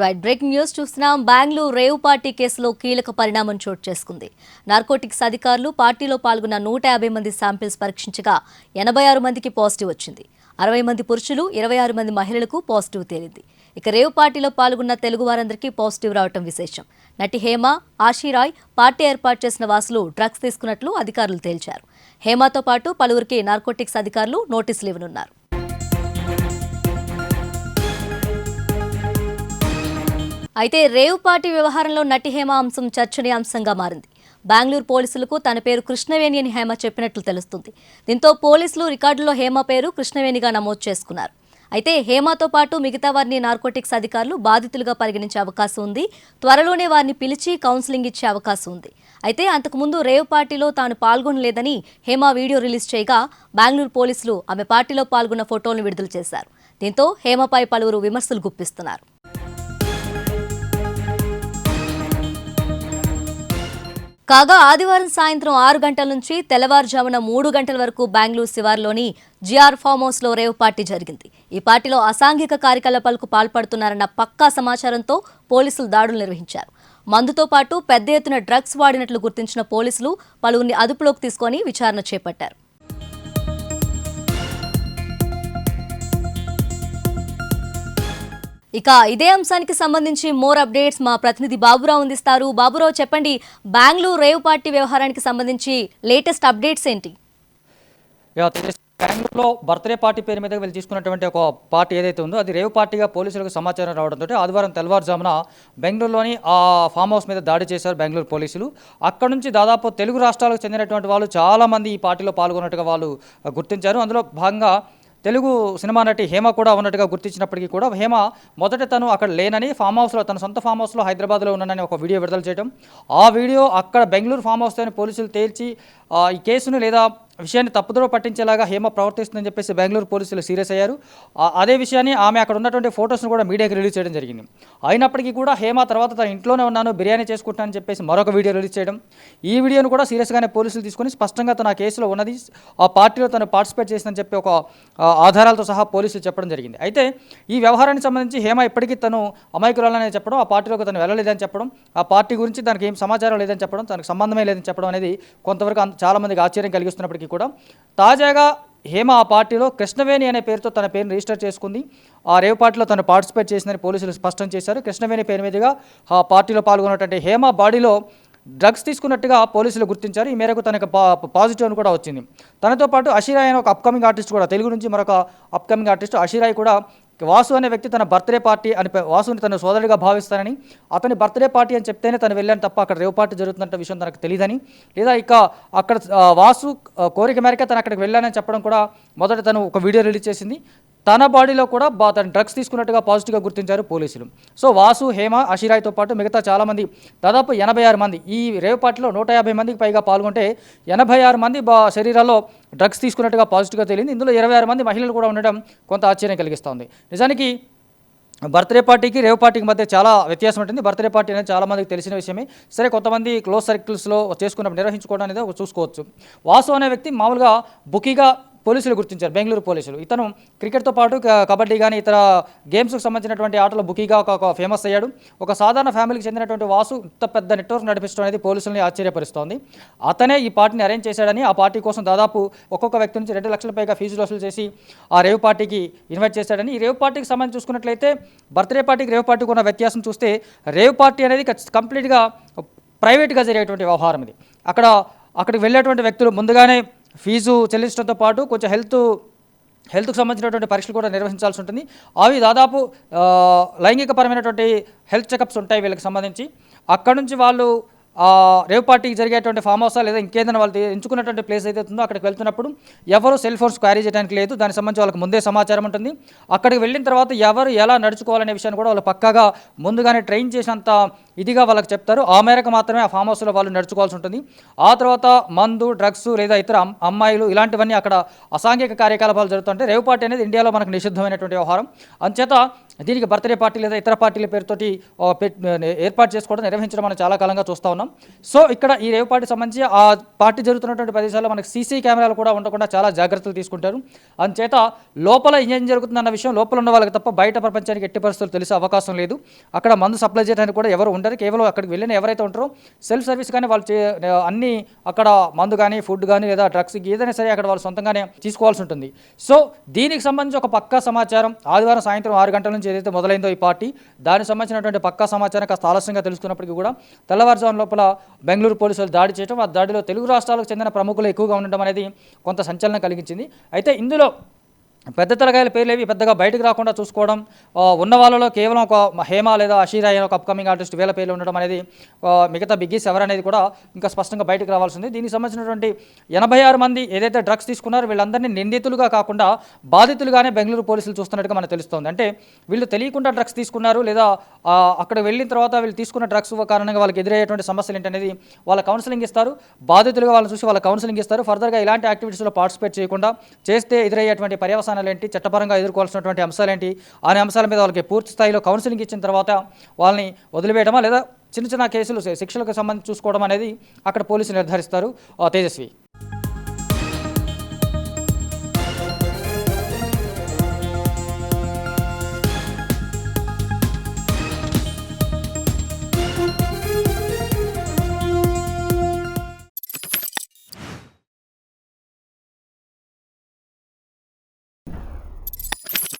Right breaking news చూస్తున్నాం. Bengaluru rave party కేసులో కీలక పరిణామం చోటు చేసుకుంది. నార్కోటిక్స్ అధికారులు పార్టీలో పాల్గొన్న 150 మంది శాంపిల్స్ పరీక్షించగా 86 మందికి పాజిటివ్ వచ్చింది. 60 మంది పురుషులు, 26 మంది మహిళలకు పాజిటివ్ తేలింది. ఇక రేవ్ పార్టీలో పాల్గొన్న తెలుగు వారందరికీ పాజిటివ్ రావటం విశేషం. నటి హేమ, ఆశీరాయ్ పార్టీ ఏర్పాటు చేసిన వాసులు డ్రగ్స్ తీసుకున్నట్లు అధికారులు తేల్చారు. హేమతో పాటు పలువురికి నార్కోటిక్స్ అధికారులు నోటీసులు ఇవ్వనున్నారు. అయితే రేవ్ పార్టీ వ్యవహారంలో నటి హేమ అంశం చర్చనీయాంశంగా మారింది. బెంగళూరు పోలీసులకు తన పేరు కృష్ణవేణి అని హేమ చెప్పినట్లు తెలుస్తుంది. దీంతో పోలీసులు రికార్డులో హేమ పేరు కృష్ణవేణిగా నమోదు చేసుకున్నారు. అయితే హేమతో పాటు మిగతా వారిని నార్కోటిక్స్ అధికారులు బాధితులుగా పరిగణించే అవకాశం ఉంది. త్వరలోనే వారిని పిలిచి కౌన్సిలింగ్ ఇచ్చే అవకాశం ఉంది. అయితే అంతకుముందు రేవ్ పార్టీలో తాను పాల్గొనలేదని హేమ వీడియో రిలీజ్ చేయగా బెంగళూరు పోలీసులు ఆమె పార్టీలో పాల్గొన్న ఫోటోలను విడుదల చేశారు. దీంతో హేమపై పలువురు విమర్శలు గుప్పిస్తున్నారు. కాగా ఆదివారం సాయంత్రం 6 గంటల నుంచి తెల్లవారుజామున 3 గంటల వరకు బెంగళూరు శివార్లోని జిఆర్ ఫామ్ హౌస్ లో రేవ్ పార్టీ జరిగింది. ఈ పార్టీలో అసాంఘిక కార్యకలాపాలకు పాల్పడుతున్నారన్న పక్కా సమాచారంతో పోలీసులు దాడులు నిర్వహించారు. మందుతో పాటు పెద్ద ఎత్తున డ్రగ్స్ వాడినట్లు గుర్తించిన పోలీసులు పలువురిని అదుపులోకి తీసుకొని విచారణ చేపట్టారు. ఇక ఇదే అంశానికి సంబంధించి మోర్ అప్డేట్స్ మా ప్రతినిధి బాబురావు అందిస్తారు. బాబురావు, చెప్పండి, బెంగళూరు రేవ్ పార్టీ వ్యవహారానికి సంబంధించి లేటెస్ట్ అప్డేట్స్ ఏంటి? బెంగళూరులో బర్త్డే పార్టీ పేరు మీద వీళ్ళు తీసుకున్నటువంటి ఒక పార్టీ ఏదైతే ఉందో అది రేవ్ పార్టీగా పోలీసులకు సమాచారం రావడంతో ఆదివారం తెల్లవారుజామున బెంగళూరులోని ఆ ఫామ్ హౌస్ మీద దాడి చేశారు బెంగళూరు పోలీసులు. అక్కడ నుంచి దాదాపు తెలుగు రాష్ట్రాలకు చెందినటువంటి వాళ్ళు చాలామంది ఈ పార్టీలో పాల్గొన్నట్టుగా వాళ్ళు గుర్తించారు. అందులో భాగంగా తెలుగు సినిమా నటి హేమ కూడా ఉన్నట్టుగా గుర్తించినప్పటికీ కూడా హేమ మొదట తను అక్కడ లేనని ఫామ్ హౌస్లో తన సొంత ఫామ్ హౌస్లో హైదరాబాద్లో ఉన్నానని ఒక వీడియో విడుదల చేయడం, ఆ వీడియో అక్కడ బెంగళూరు ఫామ్ హౌస్లోని పోలీసులు తేల్చి ఈ కేసును లేదా విషయాన్ని తప్పుదోవ పట్టించేలాగా హేమ ప్రవర్తిస్తుందని చెప్పేసి బెంగళూరు పోలీసులు సీరియస్ అయ్యారు. అదే విషయాన్ని ఆమె అక్కడ ఉన్నటువంటి ఫొటోస్ను కూడా మీడియాకి రిలీజ్ చేయడం జరిగింది. అయినప్పటికీ కూడా హేమ తర్వాత తన ఇంట్లోనే ఉన్నాను, బిర్యానీ చేసుకుంటానని చెప్పేసి మరొక వీడియో రిలీజ్ చేయడం, ఈ వీడియోను కూడా సీరియస్గానే పోలీసులు తీసుకొని స్పష్టంగా తన కేసులో ఉన్నది, ఆ పార్టీలో తను పార్టిసిపేట్ చేసిందని చెప్పి ఒక ఆధారాలతో సహా పోలీసులు చెప్పడం జరిగింది. అయితే ఈ వ్యవహారానికి సంబంధించి హేమ ఇప్పటికీ తను అమాయకురాలని చెప్పడం, ఆ పార్టీలోకి తను వెళ్ళలేదని చెప్పడం, ఆ పార్టీ గురించి తనకి ఏం సమాచారం లేదని చెప్పడం, తనకు సంబంధమే లేదని చెప్పడం అనేది కొంతవరకు చాలామందికి ఆశ్చర్యం కలిగిస్తున్నప్పటికీ కూడా తాజాగా హేమ ఆ పార్టీలో కృష్ణవేణి అనే పేరుతో తన పేరును రిజిస్టర్ చేసుకుంది. ఆ రేవ్ పార్టీలో తను పార్టిసిపేట్ చేసిందని పోలీసులు స్పష్టం చేశారు. కృష్ణవేణి పేరు మీదుగా ఆ పార్టీలో పాల్గొన్నటువంటి హేమ బాడీలో డ్రగ్స్ తీసుకున్నట్టుగా పోలీసులు గుర్తించారు. ఈ మేరకు తనకు పాజిటివ్ అని కూడా వచ్చింది. తనతో పాటు అషీరాయ్ అనే ఒక అప్కమింగ్ ఆర్టిస్ట్ కూడా, తెలుగు నుంచి మరొక అప్కమింగ్ ఆర్టిస్ట్ అషీరాయ్ కూడా వాసు అనే వ్యక్తి తన బర్త్డే పార్టీ అని వాసుని తన సోదరుడిగా భావిస్తానని, అతని బర్త్డే పార్టీ అని చెప్తేనే తను వెళ్ళాను తప్ప అక్కడ రేవ్ పార్టీ జరుగుతున్న విషయం తనకు తెలియదని, లేదా ఇక అక్కడ వాసు కోరిక మేరకు తను అక్కడికి వెళ్ళానని చెప్పడం కూడా మొదట తను ఒక వీడియో రిలీజ్ చేసింది. తన బాడీలో కూడా తను డ్రగ్స్ తీసుకున్నట్టుగా పాజిటివ్గా గుర్తించారు పోలీసులు. సో వాసు, హేమ, అషీరాయ్తో పాటు మిగతా చాలామంది దాదాపు 86 మంది ఈ రేవ్ పార్టీలో 150 మందికి పైగా పాల్గొంటే 86 మంది శరీరాల్లో డ్రగ్స్ తీసుకున్నట్టుగా పాజిటివ్గా తేలింది. ఇందులో 26 మంది మహిళలు కూడా ఉండడం కొంత ఆశ్చర్యం కలిగిస్తోంది. నిజానికి బర్త్డే పార్టీకి రేవ్ పార్టీకి మధ్య చాలా వ్యత్యాసం ఉంటుంది. బర్త్డే పార్టీ అనేది చాలామందికి తెలిసిన విషయమే. సరే, కొంతమంది క్లోజ్ సర్కిల్స్లో చేసుకున్నప్పుడు నిర్వహించుకోవడం అనేది చూసుకోవచ్చు. వాసు అనే వ్యక్తి మామూలుగా బుకీగా పోలీసులు గుర్తించారు, బెంగళూరు పోలీసులు. ఇతను క్రికెట్తో పాటు కబడ్డీ కానీ ఇతర గేమ్స్కి సంబంధించినటువంటి ఆటలో బుకీగా ఒక ఫేమస్ అయ్యాడు. ఒక సాధారణ ఫ్యామిలీకి చెందినటువంటి వాసు ఇంత పెద్ద నెట్వర్క్ నడిపించడం అనేది పోలీసుల్ని ఆశ్చర్యపరుస్తోంది. అతనే ఈ పార్టీని అరేంజ్ చేశాడని, ఆ పార్టీ కోసం దాదాపు ఒక్కొక్క వ్యక్తి నుంచి 2 లక్షల పైగా ఫీజులు వసూలు చేసి ఆ రేవ్ పార్టీకి ఇన్వైట్ చేశాడని. ఈ రేవ్ పార్టీకి సంబంధించి చూసుకున్నట్లయితే బర్త్డే పార్టీకి రేవ్ పార్టీకి ఉన్న వ్యత్యాసం చూస్తే రేవ్ పార్టీ అనేది కంప్లీట్గా ప్రైవేట్గా జరిగేటువంటి వ్యవహారం ఇది. అక్కడికి వెళ్ళేటువంటి వ్యక్తులు ముందుగానే ఫీజు చెల్లించడంతో పాటు కొంచెం హెల్త్కు సంబంధించినటువంటి పరీక్షలు కూడా నిర్వహించాల్సి ఉంటుంది. అవి దాదాపు లైంగికపరమైనటువంటి హెల్త్ చెకప్స్ ఉంటాయి వీళ్ళకి సంబంధించి. అక్కడ నుంచి వాళ్ళు రేవ్ పార్టీకి జరిగేటువంటి ఫామ్ హౌస్ లేదా ఇంకేదైనా వాళ్ళు ఎంచుకున్నటువంటి ప్లేస్ అయితే ఉందో అక్కడికి వెళ్తున్నప్పుడు ఎవరు సెల్ ఫోన్స్ క్యారీ చేయడానికి లేదు. దానికి సంబంధించి వాళ్ళకి ముందే సమాచారం ఉంటుంది. అక్కడికి వెళ్ళిన తర్వాత ఎవరు ఎలా నడుచుకోవాలనే విషయాన్ని కూడా వాళ్ళు పక్కాగా ముందుగానే ట్రైన్ చేసినంత ఇదిగా వాళ్ళకి చెప్తారు. ఆ మేరకు మాత్రమే ఆ ఫామ్ హౌస్లో వాళ్ళు నడుచుకోవాల్సి ఉంటుంది. ఆ తర్వాత మందు, డ్రగ్స్ లేదా ఇతర అమ్మాయిలు ఇలాంటివన్నీ అక్కడ అసాంఘిక కార్యకలాపాలు జరుగుతుంటే రేవ్ పార్టీ అనేది ఇండియాలో మనకు నిషిద్ధమైనటువంటి వ్యవహారం. అందుచేత దీనికి బర్త్డే పార్టీ లేదా ఇతర పార్టీల పేరుతోటి ఏర్పాటు చేసుకోవడం నిర్వహించడం మనం చాలా కాలంగా చూస్తూ ఉన్నాం. సో ఇక్కడ ఈ రేవ్ పార్టీ సంబంధించి ఆ పార్టీ జరుగుతున్నటువంటి ప్రదేశాల్లో మనకి సీసీ కెమెరాలు కూడా ఉండకుండా చాలా జాగ్రత్తలు తీసుకుంటారు. అందుచేత లోపల ఏం జరుగుతుందన్న విషయం లోపల ఉన్న వాళ్ళకి తప్ప బయట ప్రపంచానికి ఎట్టి పరిస్థితులు తెలిసే అవకాశం లేదు. అక్కడ మందు సప్లై చేయడానికి కూడా ఎవరు ఉండరు. కేవలం అక్కడికి వెళ్ళిన ఎవరైతే ఉంటారో సెల్ఫ్ సర్వీస్ కానీ వాళ్ళు అన్ని అక్కడ మందు కానీ ఫుడ్ కానీ లేదా డ్రగ్స్ ఏదైనా సరే అక్కడ వాళ్ళు సొంతంగానే తీసుకోవాల్సి ఉంటుంది. సో దీనికి సంబంధించి ఒక పక్కా సమాచారం ఆదివారం సాయంత్రం 6 గంటల నుంచి ఏదైతే మొదలైందో ఈ పార్టీ, దానికి సంబంధించినటువంటి పక్కా సమాచారం కాస్త ఆలస్యంగా తెలుసుకున్నప్పటికీ కూడా తెల్లవారుజాము లోపల బెంగళూరు పోలీసులు దాడి చేయడం, ఆ దాడిలో తెలుగు రాష్ట్రాలకు చెందిన ప్రముఖులు ఎక్కువగా ఉండడం అనేది కొంత సంచలనం కలిగించింది. అయితే ఇందులో పెద్ద తలకాయల పేర్లేవి పెద్దగా బయటకు రాకుండా చూసుకోవడం, ఉన్న వాళ్ళలో కేవలం ఒక హేమ లేదా అషీరా అయిన ఒక అప్కమింగ్ ఆర్టిస్ట్ వీళ్ళ పేర్లు ఉండడం అనేది మిగతా బిగ్గీస్ ఎవరనేది కూడా ఇంకా స్పష్టంగా బయటకు రావాల్సింది. దీనికి సంబంధించినటువంటి 86 మంది ఏదైతే డ్రగ్స్ తీసుకున్నారో వీళ్ళందరినీ నిందితులుగా కాకుండా బాధితులుగానే బెంగళూరు పోలీసులు చూస్తున్నట్టుగా మనకు తెలుస్తోంది. అంటే వీళ్ళు తెలియకుండా డ్రగ్స్ తీసుకున్నారు లేదా అక్కడ వెళ్ళిన తర్వాత వీళ్ళు తీసుకున్న డ్రగ్స్ కారణంగా వాళ్ళకి ఎదురయ్యేటువంటి సమస్యలు ఏంటనేది వాళ్ళ కౌన్సిలింగ్ ఇస్తారు, బాధితులుగా వాళ్ళని చూసి వాళ్ళ కౌన్సిలింగ్ ఇస్తారు. ఫర్దర్గా ఇలాంటి యాక్టివిటీస్లో పార్టిసిపేట్ చేయకుండా చేస్తే ఎదురయ్యేటువంటి పర్యవసానాలు ఏంటి, చట్టపరంగా ఎదుర్కోవాల్సినటువంటి అంశాలు ఏంటి అనే అంశాల మీద వాళ్ళకి పూర్తి స్థాయిలో కౌన్సిలింగ్ ఇచ్చిన తర్వాత వాళ్ళని వదిలివేయడమా లేదా చిన్న చిన్న కేసులు శిక్షలకు సంబంధించి చూసుకోవడం అనేది అక్కడ పోలీసులు నిర్ధారిస్తారు. తేజస్వి.